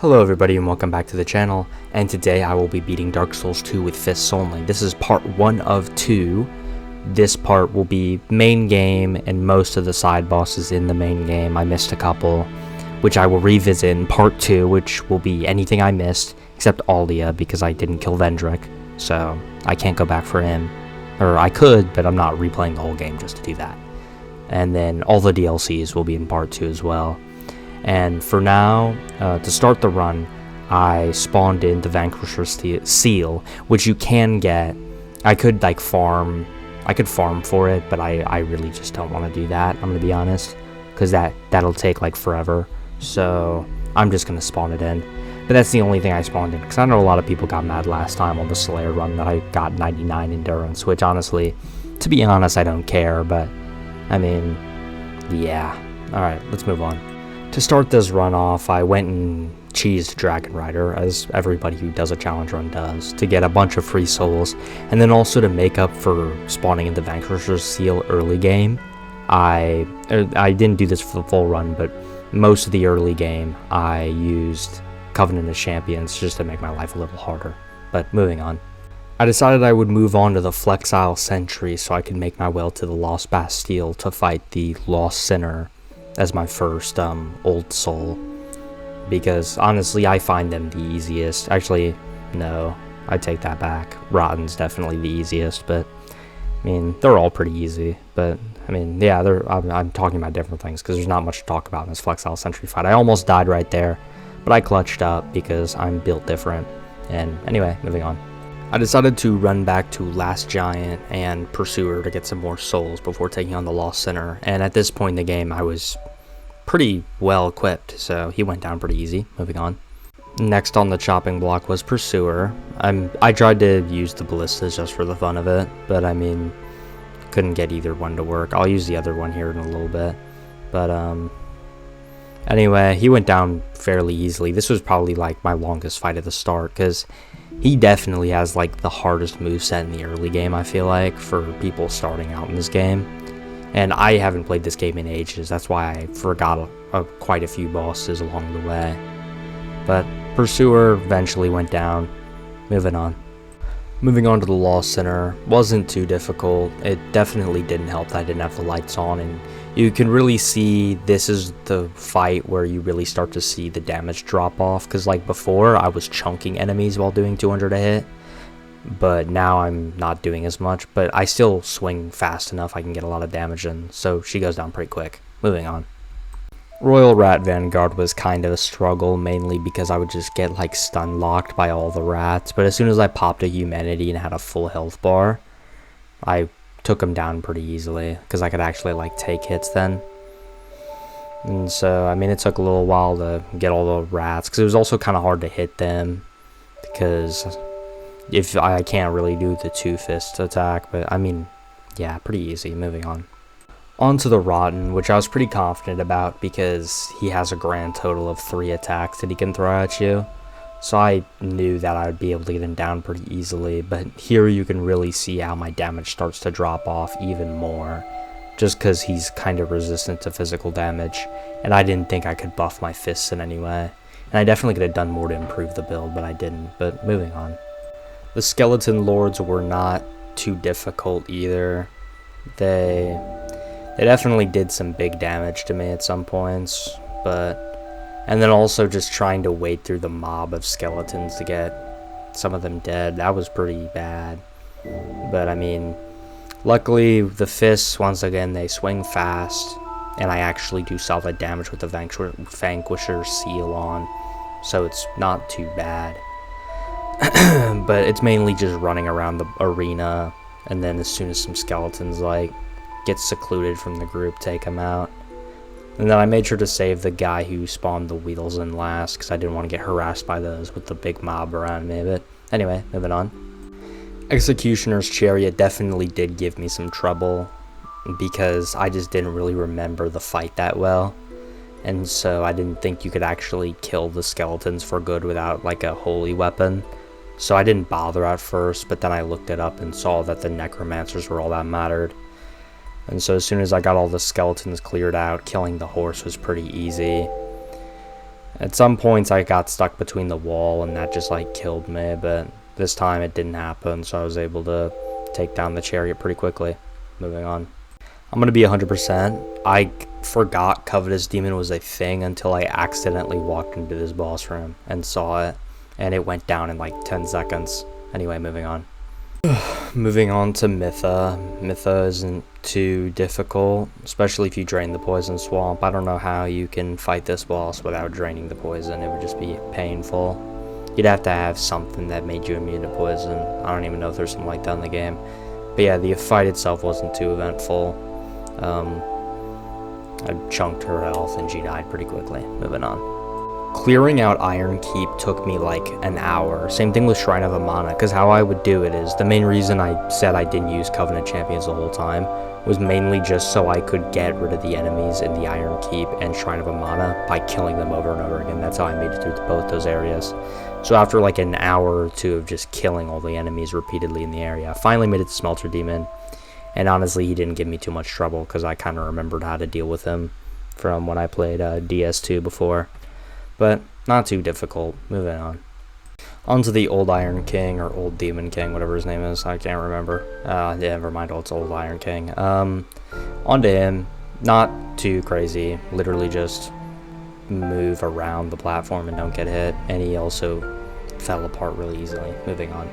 Hello everybody and welcome back to the channel, and today I will be beating Dark Souls 2 with fists only. This is part 1 of 2. This part will be main game and most of the side bosses in the main game. I missed a couple, which I will revisit in part 2, which will be anything I missed, except Alia, because I didn't kill Vendrick, so I can't go back for him. Or I could, but I'm not replaying the whole game just to do that. And then all the DLCs will be in part 2 as well. And for now, to start the run, I spawned in the Vanquisher's Seal, which you can get. I could farm for it, but I really just don't want to do that, I'm gonna be honest, because that'll take forever. So I'm just gonna spawn it in. But that's the only thing I spawned in, because I know a lot of people got mad last time on the Slayer run that I got 99 endurance, which honestly, to be honest, I don't care, but I mean, yeah. Alright, let's move on. To start this run off, I went and cheesed Dragon Rider, as everybody who does a challenge run does, to get a bunch of free souls, and then also to make up for spawning in the Vanquisher's Seal early game. I didn't do this for the full run, but most of the early game I used Covenant of Champions just to make my life a little harder. But moving on. I decided I would move on to the Flexile Sentry so I could make my way to the Lost Bastille to fight the Lost Sinner as my first old soul, because honestly I find them the easiest. Actually, no, I take that back. Rotten's definitely the easiest, but I mean, they're all pretty easy. But I mean, yeah, I'm talking about different things because there's not much to talk about in this Flexile Sentry fight. I almost died right there, but I clutched up because I'm built different. And anyway, moving on. I decided to run back to Last Giant and Pursuer to get some more souls before taking on the Lost Sinner, and at this point in the game I was pretty well equipped, so he went down pretty easy. Moving on. Next on the chopping block was Pursuer. I tried to use the ballistas just for the fun of it, but I mean, couldn't get either one to work. I'll use the other one here in a little bit, but anyway, he went down fairly easily. This was probably my longest fight at the start, because he definitely has the hardest moveset in the early game, I feel like, for people starting out in this game. And I haven't played this game in ages, that's why I forgot quite a few bosses along the way. But Pursuer eventually went down. Moving on. Moving on to the Lost Sinner. Wasn't too difficult. It definitely didn't help that I didn't have the lights on, and you can really see this is the fight where you really start to see the damage drop off, because before I was chunking enemies while doing 200 a hit, but now I'm not doing as much, but I still swing fast enough I can get a lot of damage in, so she goes down pretty quick. Moving on. Royal Rat Vanguard was kind of a struggle, mainly because I would just get stun locked by all the rats, but as soon as I popped a Humanity and had a full health bar, I took him down pretty easily, because I could actually take hits then. And so, I mean, it took a little while to get all the rats, because it was also kind of hard to hit them, because if I can't really do the two-fist attack, but I mean, yeah, pretty easy. Moving on. On to the Rotten, which I was pretty confident about because he has a grand total of 3 attacks that he can throw at you. So I knew that I would be able to get him down pretty easily, but here you can really see how my damage starts to drop off even more, just because he's kind of resistant to physical damage, and I didn't think I could buff my fists in any way. And I definitely could have done more to improve the build, but I didn't. But moving on. The Skeleton Lords were not too difficult either. They definitely did some big damage to me at some points, and then also just trying to wade through the mob of skeletons to get some of them dead, that was pretty bad. But I mean, luckily the fists, once again, they swing fast, and I actually do solid damage with the Vanquisher's Seal on, so it's not too bad. But it's mainly just running around the arena, and then as soon as some skeletons get secluded from the group, take them out. And then I made sure to save the guy who spawned the Weedles in last, because I didn't want to get harassed by those with the big mob around me. But anyway, moving on. Executioner's Chariot definitely did give me some trouble, because I just didn't really remember the fight that well. And so I didn't think you could actually kill the skeletons for good without a holy weapon. So I didn't bother at first, but then I looked it up and saw that the necromancers were all that mattered. And so as soon as I got all the skeletons cleared out, killing the horse was pretty easy. At some points I got stuck between the wall and that just like killed me, but this time it didn't happen, so I was able to take down the chariot pretty quickly. Moving on. I'm gonna be 100%. I forgot Covetous Demon was a thing until I accidentally walked into this boss room and saw it, and it went down in like 10 seconds. Anyway, moving on. Moving on to Mytha. Mytha isn't too difficult, especially if you drain the poison swamp. I don't know how you can fight this boss without draining the poison. It would just be painful. You'd have to have something that made you immune to poison. I don't even know if there's something like that in the game. But yeah, the fight itself wasn't too eventful. I chunked her health and she died pretty quickly. Moving on. Clearing out Iron Keep took me like an hour. Same thing with Shrine of Amana, because how I would do it is, the main reason I said I didn't use Covenant Champions the whole time was mainly just so I could get rid of the enemies in the Iron Keep and Shrine of Amana by killing them over and over again. That's how I made it through both those areas. So after like an hour or two of just killing all the enemies repeatedly in the area, I finally made it to Smelter Demon. And honestly, he didn't give me too much trouble because I kind of remembered how to deal with him from when I played DS2 before. But not too difficult. Moving on. On to the Old Iron King, or Old Demon King, whatever his name is. I can't remember. Yeah, never mind. Oh, it's Old Iron King. On to him. Not too crazy. Literally just move around the platform and don't get hit. And he also fell apart really easily. Moving on.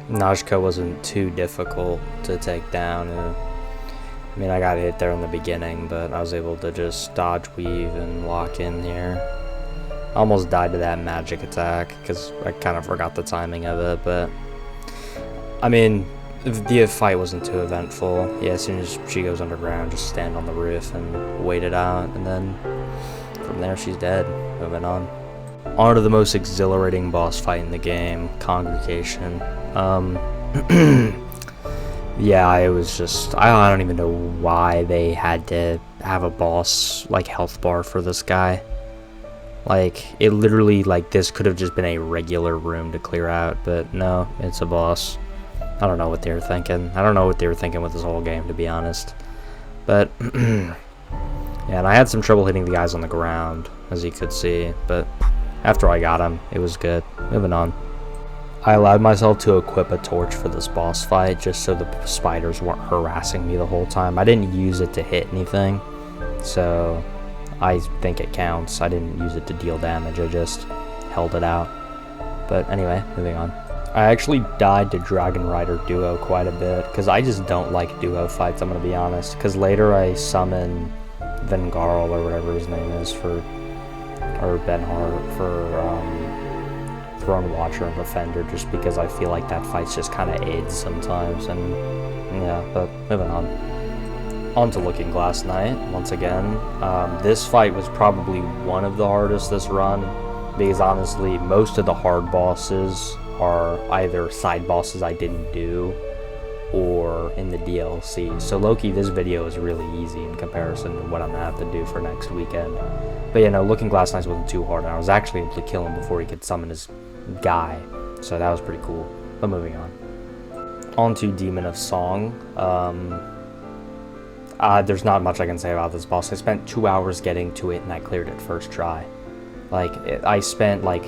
Najka wasn't too difficult to take down. I mean, I got hit there in the beginning, but I was able to just dodge, weave, and lock in here. I almost died to that magic attack because I kind of forgot the timing of it, but I mean, the fight wasn't too eventful. Yeah, as soon as she goes underground, just stand on the roof and wait it out, and then from there she's dead. Moving on. On to the most exhilarating boss fight in the game, Congregation. Yeah, it was just, I don't even know why they had to have a boss, like, health bar for this guy. Like, it literally, like, this could have just been a regular room to clear out, but no, it's a boss. I don't know what they were thinking. I don't know what they were thinking with this whole game, to be honest. But, yeah, and I had some trouble hitting the guys on the ground, as you could see, but after I got him, it was good. Moving on. I allowed myself to equip a torch for this boss fight, just so the spiders weren't harassing me the whole time. I didn't use it to hit anything, so I think it counts. I didn't use it to deal damage, I just held it out. But anyway, moving on. I actually died to Dragon Rider Duo quite a bit, because I just don't like duo fights, I'm going to be honest. Because later I summon Vengarl, or whatever his name is, or Benhart, for Throne Watcher and Defender, just because I feel like that fight's just kind of aids sometimes, and yeah, but moving on. On to Looking Glass Knight, once again. This fight was probably one of the hardest this run, because honestly, most of the hard bosses are either side bosses I didn't do, or in the DLC. So Loki, this video is really easy in comparison to what I'm gonna have to do for next weekend. But yeah, no, Looking Glass Knight wasn't too hard, and I was actually able to kill him before he could summon his guy, so that was pretty cool. But moving on. On to Demon of Song. There's not much I can say about this boss. I spent 2 hours getting to it, and I cleared it first try. Like, I spent, like,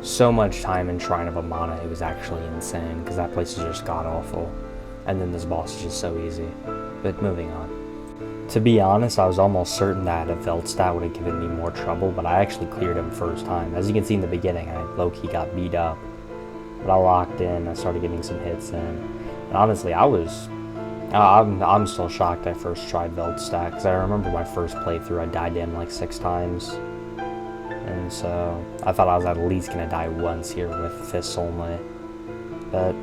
so much time in Shrine of Amana, it was actually insane, because that place is just god-awful. And then this boss is just so easy. But moving on. To be honest, I was almost certain that a Veldstat would have given me more trouble, but I actually cleared him first time. As you can see in the beginning, I low-key got beat up. But I locked in, I started getting some hits in. And honestly, I'm still shocked I first tried Veldstat, because I remember my first playthrough, I died to him like 6 times. And so, I thought I was at least going to die once here with fists only. But,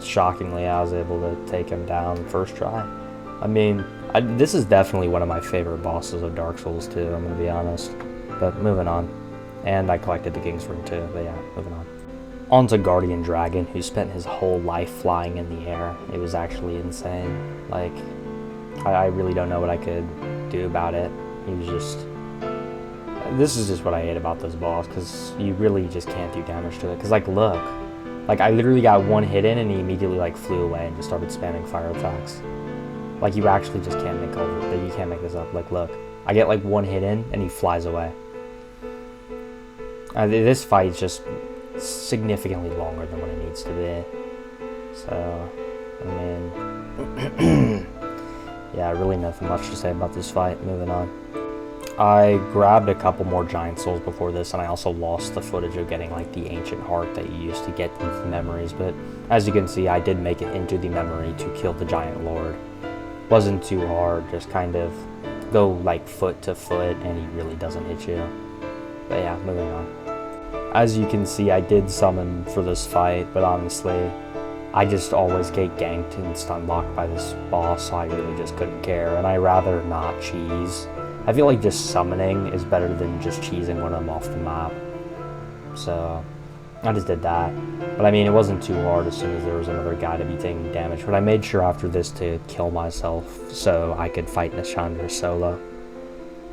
shockingly, I was able to take him down first try. I mean, this is definitely one of my favorite bosses of Dark Souls 2, I'm going to be honest. But, moving on. And I collected the King's Ring too, but yeah, moving on. On to Guardian Dragon, who spent his whole life flying in the air. It was actually insane. Like, I really don't know what I could do about it. He was just... This is just what I hate about this boss, because you really just can't do damage to it. Because, like, look. Like, I literally got one hit in, and he immediately, like, flew away and just started spamming fire attacks. Like, you actually just can't make this up. Like, look. I get, like, one hit in, and he flies away. This fight is just significantly longer than what it needs to be. So, I mean, yeah, really nothing much to say about this fight. Moving on. I grabbed a couple more giant souls before this, and I also lost the footage of getting like the ancient heart that you used to get in the memories, but as you can see, I did make it into the memory to kill the giant lord. Wasn't too hard, just kind of go like foot to foot, and he really doesn't hit you. But yeah, moving on. As you can see, I did summon for this fight, but honestly, I just always get ganked and stun locked by this boss, so I really just couldn't care, and I rather not cheese. I feel like just summoning is better than just cheesing when I'm off the map. So, I just did that. But I mean, it wasn't too hard as soon as there was another guy to be taking damage. But I made sure after this to kill myself so I could fight Nashandra solo.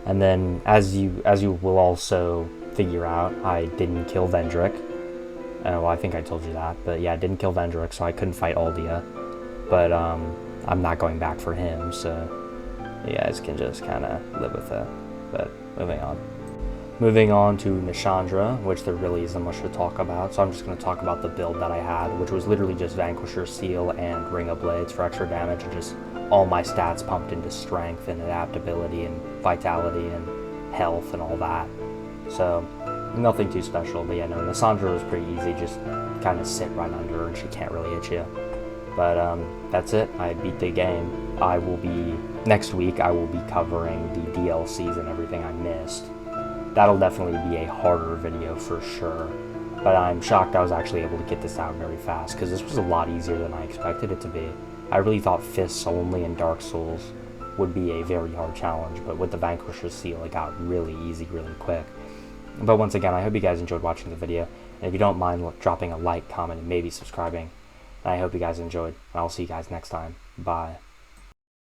And then, as you will also figure out, I didn't kill Vendrick. Well, I think I told you that. But yeah, I didn't kill Vendrick, so I couldn't fight Aldia. But I'm not going back for him, so you guys can just kind of live with it. But moving on. Moving on to Nashandra, which there really isn't much to talk about, so I'm just going to talk about the build that I had, which was literally just Vanquisher Seal and Ring of Blades for extra damage, and just all my stats pumped into strength and adaptability and vitality and health and all that. So, nothing too special, but yeah, no, Nashandra was pretty easy, just kind of sit right under her and she can't really hit you. But that's it, I beat the game. Next week I will be covering the DLCs and everything I missed. That'll definitely be a harder video for sure, but I'm shocked I was actually able to get this out very fast, because this was a lot easier than I expected it to be. I really thought Fists only in Dark Souls would be a very hard challenge, but with the Vanquisher Seal it got really easy really quick. But once again, I hope you guys enjoyed watching the video, and if you don't mind dropping a like, comment, and maybe subscribing, and I hope you guys enjoyed, and I'll see you guys next time. Bye.